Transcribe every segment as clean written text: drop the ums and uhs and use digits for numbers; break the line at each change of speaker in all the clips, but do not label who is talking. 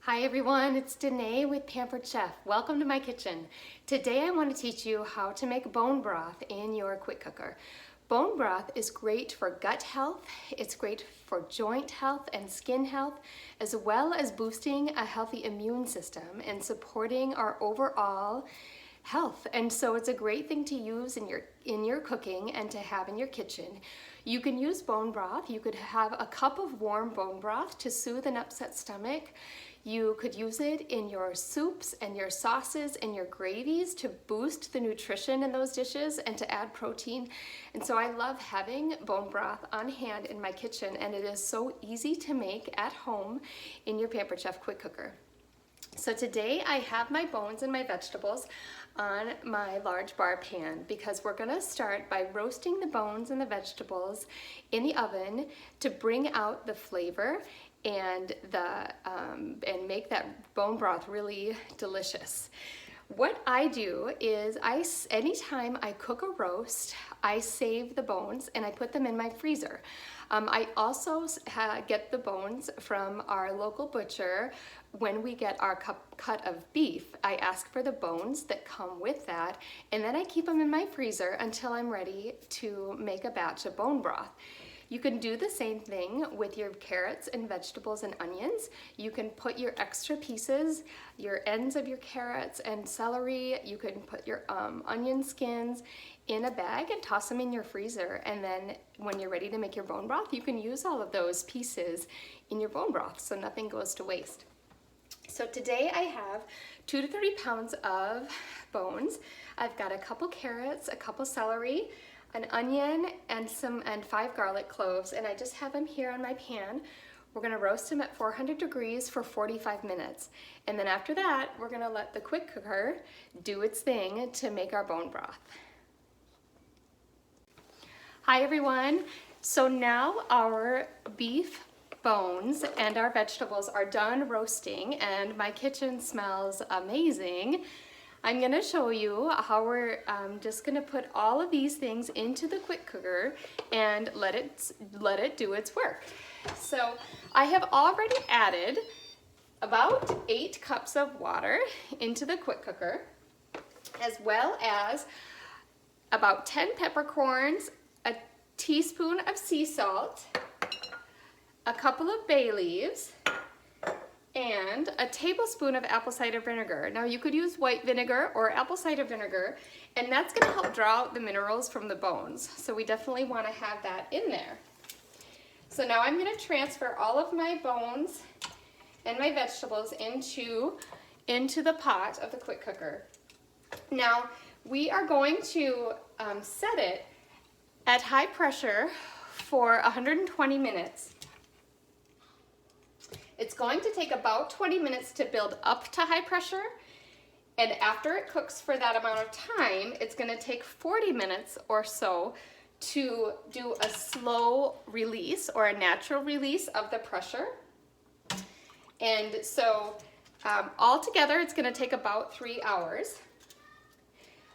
Hi everyone, it's Danae with Pampered Chef. Welcome to my kitchen. Today I want to teach you how to make bone broth in your quick cooker. Bone broth is great for gut health, it's great for joint health and skin health, as well as boosting a healthy immune system and supporting our overall health. And so it's a great thing to use in your cooking and to have in your kitchen. You can use bone broth. You could have a cup of warm bone broth to soothe an upset stomach. You could use it in your soups and your sauces and your gravies to boost the nutrition in those dishes and to add protein. And so I love having bone broth on hand in my kitchen, and it is so easy to make at home in your Pampered Chef quick cooker. So today I have my bones and my vegetables on my large bar pan because we're going to start by roasting the bones and the vegetables in the oven to bring out the flavor and make that bone broth really delicious. What I do is anytime I cook a roast, I save the bones and I put them in my freezer. I also get the bones from our local butcher. When we get our cut of beef, I ask for the bones that come with that, and then I keep them in my freezer until I'm ready to make a batch of bone broth. You can do the same thing with your carrots and vegetables and onions. You can put your extra pieces, your ends of your carrots and celery, you can put your onion skins in a bag and toss them in your freezer. And then when you're ready to make your bone broth, you can use all of those pieces in your bone broth so nothing goes to waste. So today I have 2 to 3 pounds of bones. I've got a couple carrots, a couple celery, an onion, and 5 garlic cloves, and I just have them here on my pan. We're gonna roast them at 400 degrees for 45 minutes. And then after that, we're gonna let the quick cooker do its thing to make our bone broth. Hi everyone. So now our beef bones and our vegetables are done roasting and my kitchen smells amazing. I'm gonna show you how we're just gonna put all of these things into the quick cooker and let it do its work. So I have already added about 8 cups of water into the quick cooker, as well as about 10 peppercorns, a teaspoon of sea salt, a couple of bay leaves, and a tablespoon of apple cider vinegar. Now you could use white vinegar or apple cider vinegar, and that's gonna help draw out the minerals from the bones. So we definitely wanna have that in there. So now I'm gonna transfer all of my bones and my vegetables into the pot of the quick cooker. Now we are going to set it at high pressure for 120 minutes. It's going to take about 20 minutes to build up to high pressure, and after it cooks for that amount of time, it's going to take 40 minutes or so to do a slow release or a natural release of the pressure. And so altogether it's going to take about 3 hours.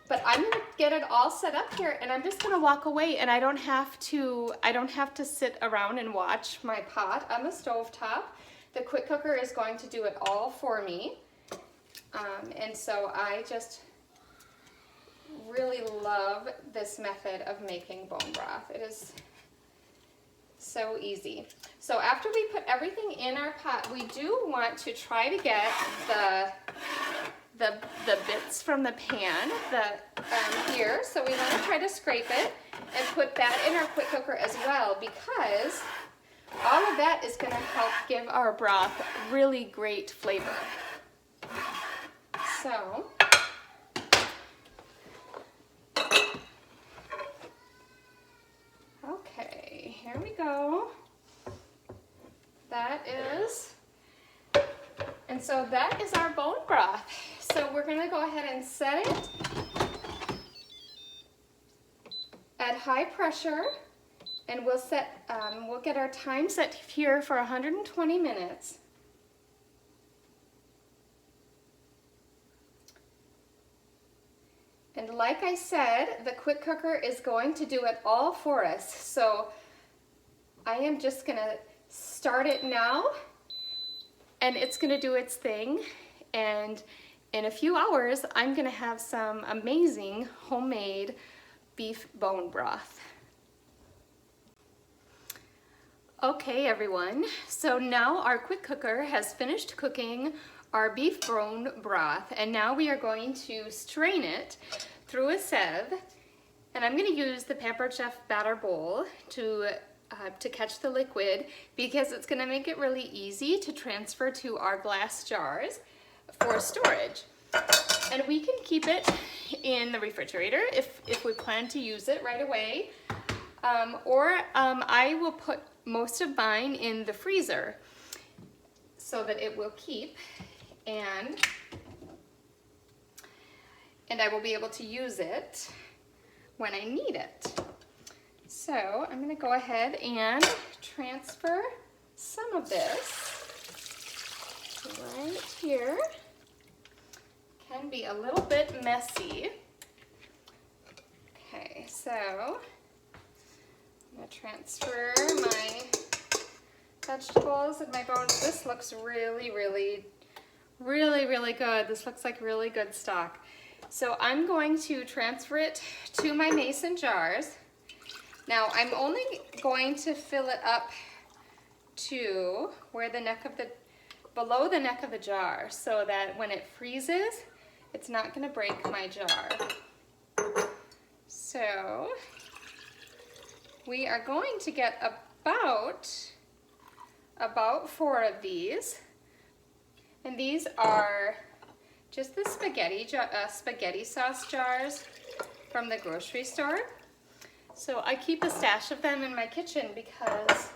But I'm going to get it all set up here, and I'm just going to walk away, and I don't have to sit around and watch my pot on the stove top. The quick cooker is going to do it all for me. And so I just really love this method of making bone broth. It is so easy. So after we put everything in our pot, we do want to try to get the bits from the pan here. So we want to try to scrape it and put that in our quick cooker as well, because all of that is going to help give our broth really great flavor. So, okay, here we go. And so that is our bone broth. So we're going to go ahead and set it at high pressure. And we'll get our time set here for 120 minutes. And like I said, the quick cooker is going to do it all for us. So I am just gonna start it now and it's gonna do its thing. And in a few hours, I'm gonna have some amazing homemade beef bone broth. Okay everyone, so now our quick cooker has finished cooking our beef bone broth, and now we are going to strain it through a sieve, and I'm going to use the Pampered Chef batter bowl to catch the liquid, because it's going to make it really easy to transfer to our glass jars for storage. And we can keep it in the refrigerator if we plan to use it right away, or I will put most of mine in the freezer so that it will keep, and I will be able to use it when I need it. So I'm going to go ahead and transfer some of this right here. Can be a little bit messy. Okay, so I'm going to transfer my vegetables and my bones. This looks really good. This looks like really good stock. So I'm going to transfer it to my mason jars. Now I'm only going to fill it up to where the neck of below the neck of the jar, so that when it freezes, it's not going to break my jar. So we are going to get about 4 of these, and these are just the spaghetti sauce jars from the grocery store. So I keep a stash of them in my kitchen because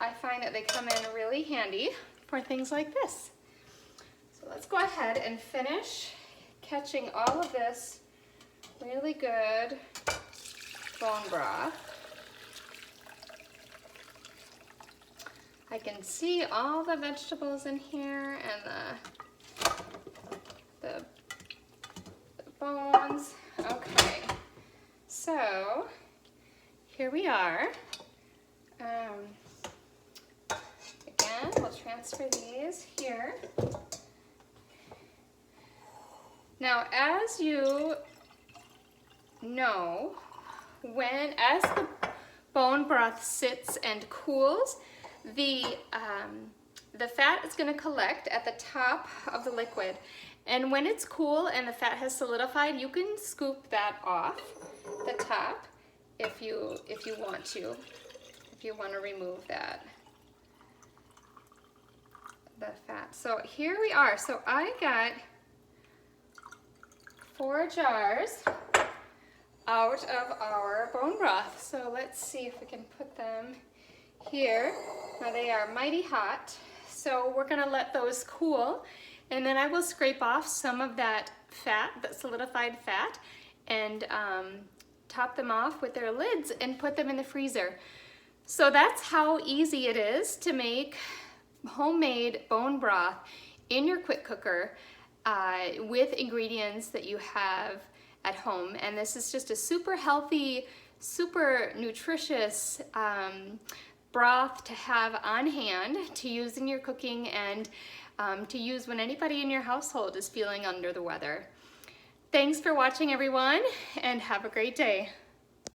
I find that they come in really handy for things like this. So let's go ahead and finish catching all of this really good bone broth. I can see all the vegetables in here and the bones. Okay, so here we are. Again, we'll transfer these here. Now, as you know, as the bone broth sits and cools, the fat is going to collect at the top of the liquid, and when it's cool and the fat has solidified, you can scoop that off the top if you want to remove the fat. So here we are. So I got 4 jars out of our bone broth. So let's see if we can put them here. Now they are mighty hot, so we're gonna let those cool, and then I will scrape off some of that fat, that solidified fat, and top them off with their lids and put them in the freezer. So that's how easy it is to make homemade bone broth in your quick cooker with ingredients that you have at home. And this is just a super healthy, super nutritious broth to have on hand to use in your cooking, and to use when anybody in your household is feeling under the weather. Thanks for watching everyone, and have a great day.